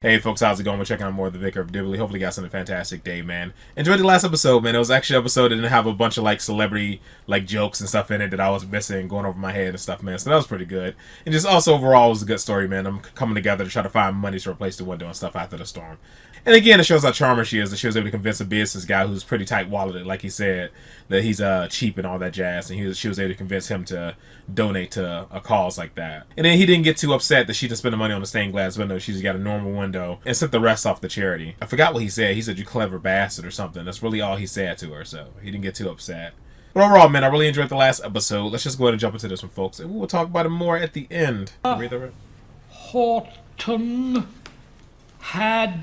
Hey folks, how's it going? We're checking out more of the Vicar of Dibley. Hopefully you guys had a fantastic day, man. Enjoyed the last episode, man. It was actually an episode that didn't have a bunch of celebrity jokes and stuff in it that I was missing, going over my head and stuff, man. So that was pretty good. And just also overall it was a good story, man. I'm coming together to try to find money to replace the window and stuff after the storm. And again, it shows how charmer she is. That she was able to convince a business guy who's pretty tight-walleted, like he said, that he's cheap and all that jazz. And she was able to convince him to donate to a cause like that. And then he didn't get too upset that she didn't spend the money on the stained glass window. She just got a normal window and sent the rest off the charity. I forgot what he said. He said, "You clever bastard," or something. That's really all he said to her, so he didn't get too upset. But overall, man, I really enjoyed the last episode. Let's just go ahead and jump into this one, folks. And we'll talk about it more at the end. Horton had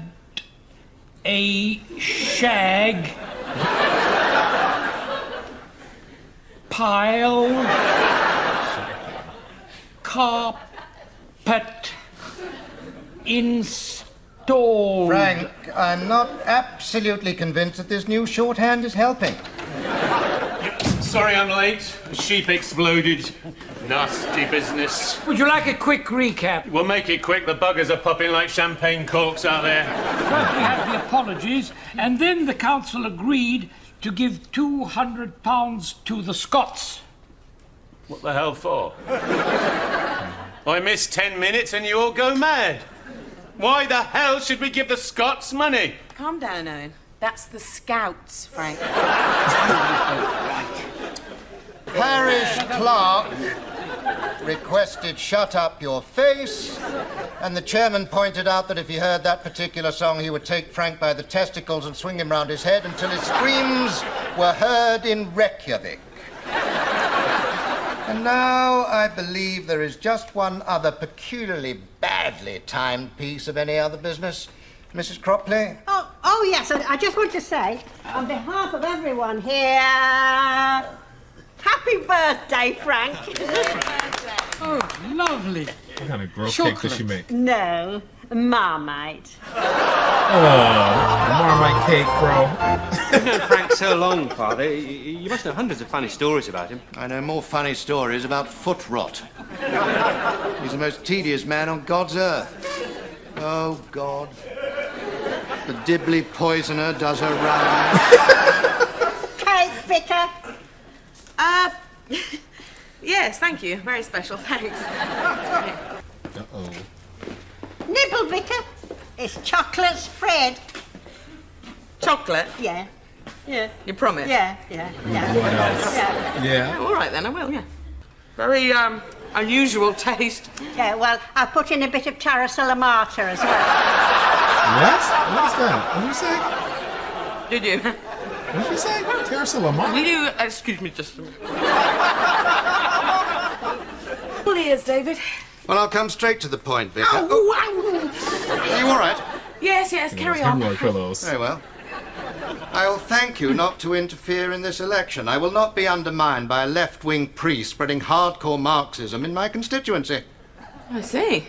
a shag pile carpet installed. Frank, I'm not absolutely convinced that this new shorthand is helping. Sorry I'm late. The sheep exploded. Nasty business. Would you like a quick recap? We'll make it quick. The buggers are popping like champagne corks out there. First we had the apologies, and then the council agreed to give £200 to the Scots. What the hell for? I missed 10 minutes and you all go mad. Why the hell should we give the Scots money? Calm down, Owen. That's the Scouts, Frank. Parish clerk requested "shut up your face," and the chairman pointed out that if he heard that particular song, he would take Frank by the testicles and swing him round his head until his screams were heard in Reykjavik. And now I believe there is just one other peculiarly badly timed piece of any other business. Mrs. Cropley? Oh yes, I just want to say, on behalf of everyone here, happy birthday, Frank. Oh, lovely. What kind of gross cake does she make? No, Marmite. Oh, Marmite cake, bro. You've known Frank so long, Father. You must know hundreds of funny stories about him. I know more funny stories about foot rot. He's the most tedious man on God's earth. Oh, God. The Dibley poisoner does her round. Cake, Vicar. Yes, thank you. Very special, thanks. Uh-oh. Nibble, Vicar. It's chocolate spread. Chocolate? Yeah. Yeah. You promise? Yeah. What else? Yeah. All right, then, I will, yeah. Very, unusual taste. Yeah, well, I put in a bit of tarrasalamata as well. What? What is that? What did you say? Did you? What did you say? Tarrasalamata? Will you excuse me just a minute? All ears, David. Well, I'll come straight to the point, Vicar. Are you all right? Yes, carry on. Hemorrhoid pillows. Very well. I will thank you not to interfere in this election. I will not be undermined by a left-wing priest spreading hardcore Marxism in my constituency. I see.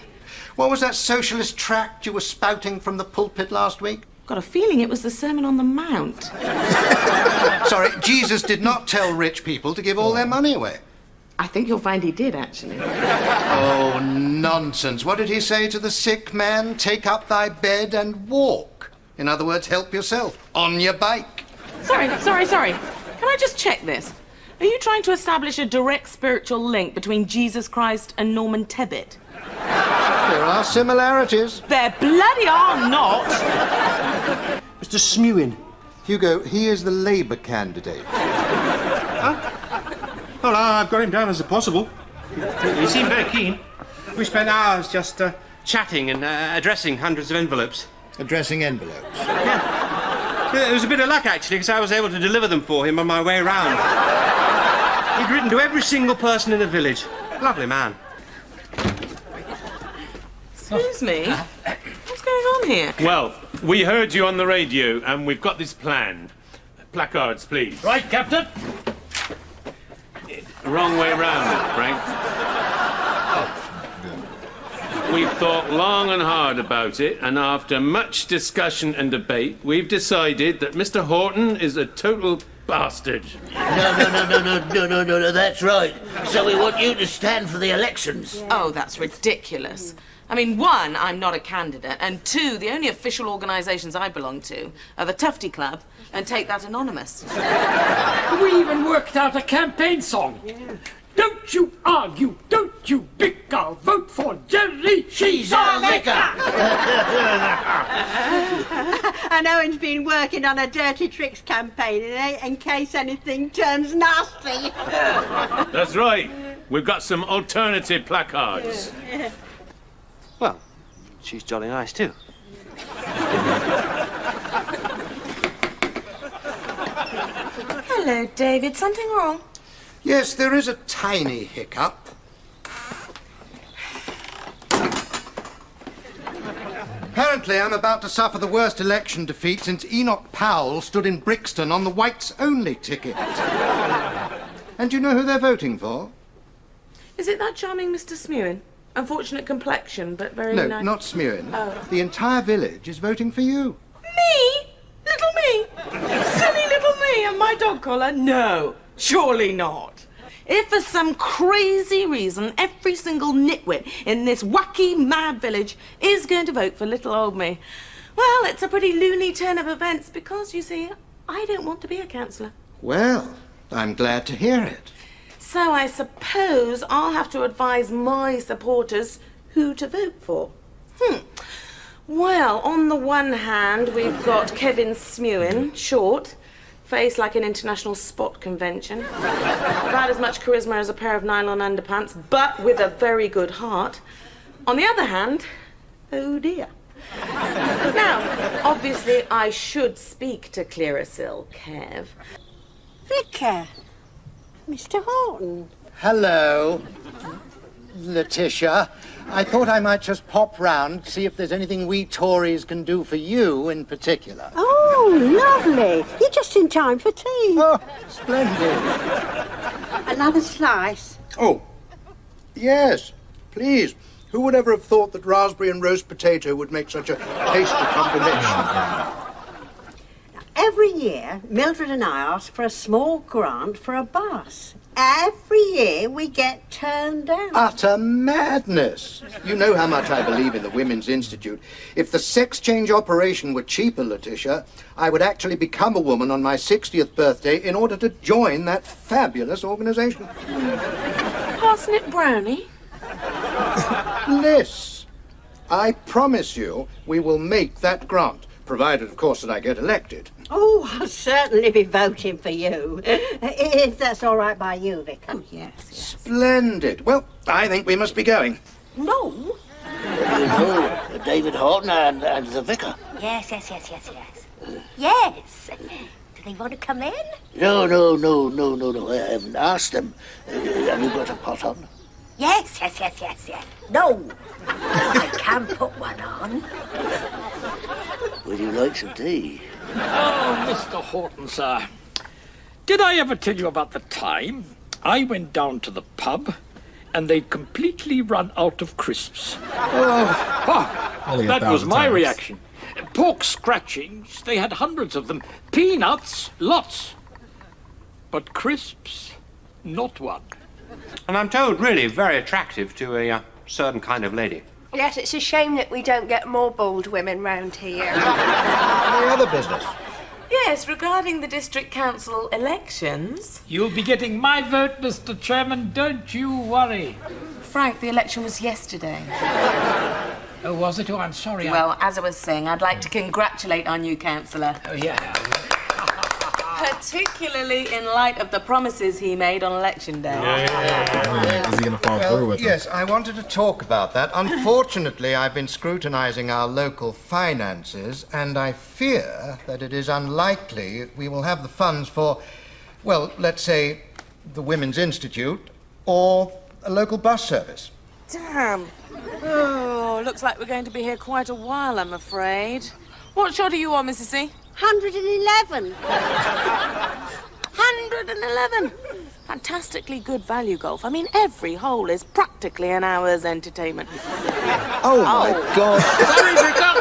What was that socialist tract you were spouting from the pulpit last week? Got a feeling it was the Sermon on the Mount. Sorry, Jesus did not tell rich people to give all their money away. I think you'll find he did, actually. Oh, nonsense. What did he say to the sick man? Take up thy bed and walk. In other words, help yourself. On your bike. Sorry. Can I just check this? Are you trying to establish a direct spiritual link between Jesus Christ and Norman Tebbit? There are similarities. There bloody are not! Mr. Smewin. Hugo, he is the Labour candidate. Well, I've got him down as a possible. He seemed very keen. We spent hours just chatting and addressing hundreds of envelopes. Addressing envelopes. It was a bit of luck, actually, because I was able to deliver them for him on my way round. He'd written to every single person in the village. Lovely man. Excuse me? What's going on here? Well, we heard you on the radio and we've got this plan. Placards, please. Right, Captain? Wrong way round, Frank. We've thought long and hard about it, and after much discussion and debate, we've decided that Mr. Horton is a total bastard. No, that's right. So we want you to stand for the elections. Oh, that's ridiculous. I mean, one, I'm not a candidate, and two, the only official organisations I belong to are the Tufty Club and Take That Anonymous. We even worked out a campaign song. Yeah. Don't you argue, don't you bick, I'll vote for Jerry, she's our liquor. And Owen's been working on a dirty tricks campaign in case anything turns nasty. That's right. We've got some alternative placards. Yeah. Well, she's jolly nice too. Hello, David. Something wrong? Yes, there is a tiny hiccup. Apparently, I'm about to suffer the worst election defeat since Enoch Powell stood in Brixton on the whites-only ticket. And do you know who they're voting for? Is it that charming Mr. Smewin? Unfortunate complexion, but very nice. No, not Smewin. Oh. The entire village is voting for you. Me? Little me? Silly little me and my dog collar? No, surely not. If for some crazy reason every single nitwit in this wacky, mad village is going to vote for little old me, well, it's a pretty loony turn of events because, you see, I don't want to be a councillor. Well, I'm glad to hear it. So I suppose I'll have to advise my supporters who to vote for. Well, on the one hand, we've got Kevin Smewin, short, face like an international sport convention, about as much charisma as a pair of nylon underpants, but with a very good heart. On the other hand, oh dear. Now, obviously, I should speak to Clearasil, Kev. Vicar, Mr. Horton. Hello, Letitia. I thought I might just pop round, see if there's anything we Tories can do for you in particular. Oh, lovely. You're just in time for tea. Oh, splendid. Another slice? Oh, yes, please. Who would ever have thought that raspberry and roast potato would make such a tasty combination? Every year, Mildred and I ask for a small grant for a bus. Every year we get turned down. Utter madness. You know how much I believe in the Women's Institute. If the sex change operation were cheaper, Letitia, I would actually become a woman on my 60th birthday in order to join that fabulous organization. Parsnip brownie? Liz, I promise you we will make that grant, provided, of course, that I get elected. Oh, I'll certainly be voting for you. If that's all right by you, Vicar. Oh, yes. Splendid. Well, I think we must be going. No. Oh, David Horton and the vicar. Yes. Yes. Do they want to come in? No. I haven't asked them. Have you got a pot on? Yes. No. I can put one on. Would you like some tea? Oh, Mr. Horton, sir. Did I ever tell you about the time I went down to the pub and they'd completely run out of crisps? Only That was 1,000 my times. reaction. Pork scratchings, they had hundreds of them. Peanuts, lots. But crisps, not one. And I'm told really very attractive to a certain kind of lady. Yes, it's a shame that we don't get more bold women round here. Any other business? Yes, regarding the district council elections. You'll be getting my vote, Mr. Chairman, don't you worry. Frank, the election was yesterday. Oh, was it? Oh, I'm sorry. Well, as I was saying, I'd like to congratulate our new councillor. Oh, yeah. Particularly in light of the promises he made on election day. Is he going to follow through with Yes, I wanted to talk about that. Unfortunately, I've been scrutinizing our local finances, and I fear that it is unlikely we will have the funds for, well, let's say, the Women's Institute or a local bus service. Damn. Oh, looks like we're going to be here quite a while, I'm afraid. What shot are you on, Mrs. C? 111. 111! Fantastically good value golf. I mean, every hole is practically an hour's entertainment. Oh, my God. Sorry, Vicar.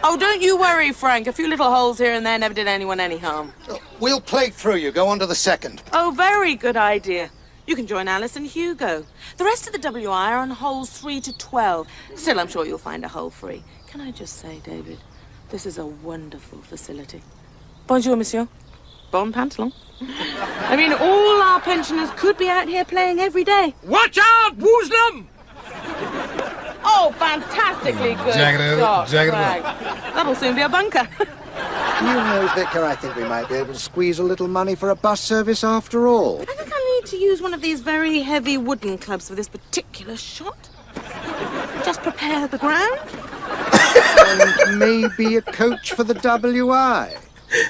Oh, don't you worry, Frank. A few little holes here and there never did anyone any harm. We'll play through you. Go on to the second. Oh, very good idea. You can join Alice and Hugo. The rest of the WI are on holes 3 to 12. Still, I'm sure you'll find a hole free. Can I just say, David, this is a wonderful facility. Bonjour, monsieur. Bon pantalon. I mean, all our pensioners could be out here playing every day. Watch out, Woosnam! Oh, fantastically good shot, Frank. That'll soon be a bunker. You know, Vicar, I think we might be able to squeeze a little money for a bus service after all. I think I need to use one of these very heavy wooden clubs for this particular shot. Just prepare the ground. And maybe a coach for the WI.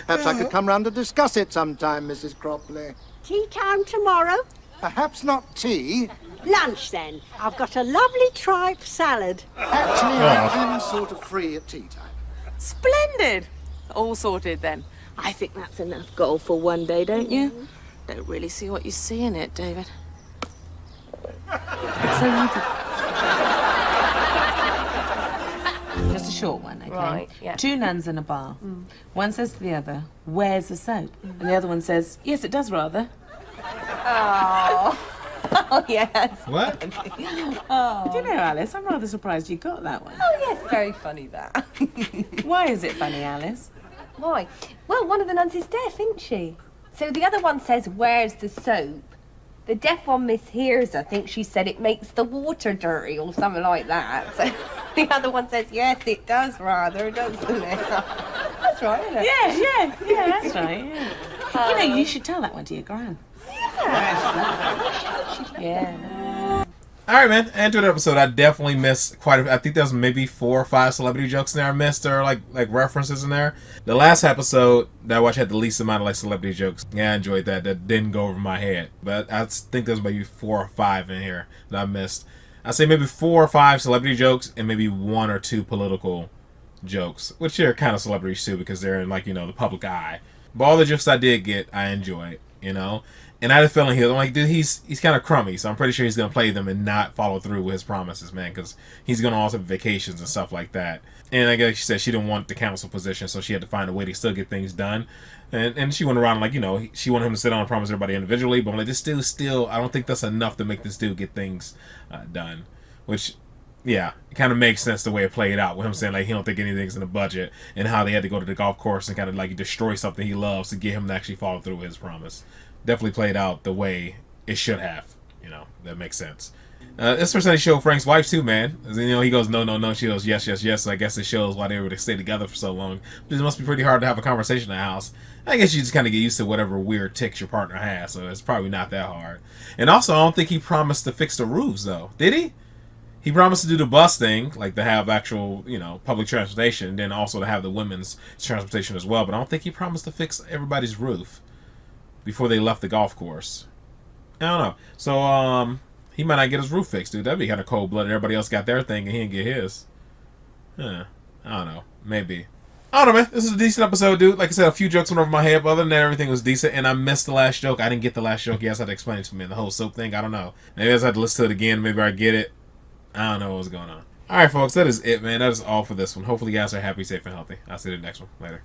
Perhaps I could come round to discuss it sometime, Mrs. Cropley. Tea time tomorrow? Perhaps not tea. Lunch, then. I've got a lovely tripe salad. Actually, I am sort of free at tea time. Splendid. All sorted, then. I think that's enough golf for one day, don't you? Don't really see what you see in it, David. It's so easy. Just a short one, okay? Right, yeah. 2 nuns in a bar. One says to the other, "Where's the soap?" And the other one says, "Yes, it does, rather." Oh. Oh, yes. What? Oh. Do you know, Alice, I'm rather surprised you got that one. Oh, yes, very funny, that. Why is it funny, Alice? Why? Well, one of the nuns is deaf, isn't she? So the other one says, "Where's the soap?" The deaf one mishears. I think she said it makes the water dirty or something like that. So the other one says, "Yes, it does, rather, doesn't it?" That's right, isn't it? Yeah, that's right, yeah. You know, you should tell that one to your gran. Yeah. All right, man. Into the episode, I definitely missed I think there's maybe 4 or 5 celebrity jokes in there I missed, or like references in there. The last episode that I watched had the least amount of like celebrity jokes. Yeah, I enjoyed that. That didn't go over my head, but I think there's maybe 4 or 5 in here that I missed. I'd say maybe 4 or 5 celebrity jokes and maybe 1 or 2 political jokes, which are kind of celebrities too because they're in like, you know, the public eye. But all the jokes I did get, I enjoyed, you know. And I had a feeling I'm like, dude, he's kind of crummy, so I'm pretty sure he's going to play them and not follow through with his promises, man, because he's going to also have vacations and stuff like that. And I guess she said she didn't want the council position, so she had to find a way to still get things done. And she went around like, you know, she wanted him to sit down and promise everybody individually, but I'm like, this dude still, I don't think that's enough to make this dude get things done. Which, yeah, it kind of makes sense the way it played out with him saying like he don't think anything's in the budget and how they had to go to the golf course and kind of like destroy something he loves to get him to actually follow through with his promise. Definitely played out the way it should have. You know, that makes sense. This person showed Frank's wife too, man. You know, he goes, no. She goes, yes. So I guess it shows why they were to stay together for so long. But it must be pretty hard to have a conversation in the house. I guess you just kind of get used to whatever weird tics your partner has, so it's probably not that hard. And also, I don't think he promised to fix the roofs, though. Did he? He promised to do the bus thing, like to have actual, you know, public transportation, and then also to have the women's transportation as well. But I don't think he promised to fix everybody's roof before they left the golf course. I don't know. So, he might not get his roof fixed, dude. That'd be kind of cold-blooded. Everybody else got their thing and he didn't get his. I don't know. Maybe. I don't know, man. This is a decent episode, dude. Like I said, a few jokes went over my head, but other than that, everything was decent. And I missed the last joke. I didn't get the last joke. You guys had to explain it to me. The whole soap thing, I don't know. Maybe I just had to listen to it again. Maybe I get it. I don't know what's going on. All right, folks. That is it, man. That is all for this one. Hopefully, you guys are happy, safe, and healthy. I'll see you in the next one. Later.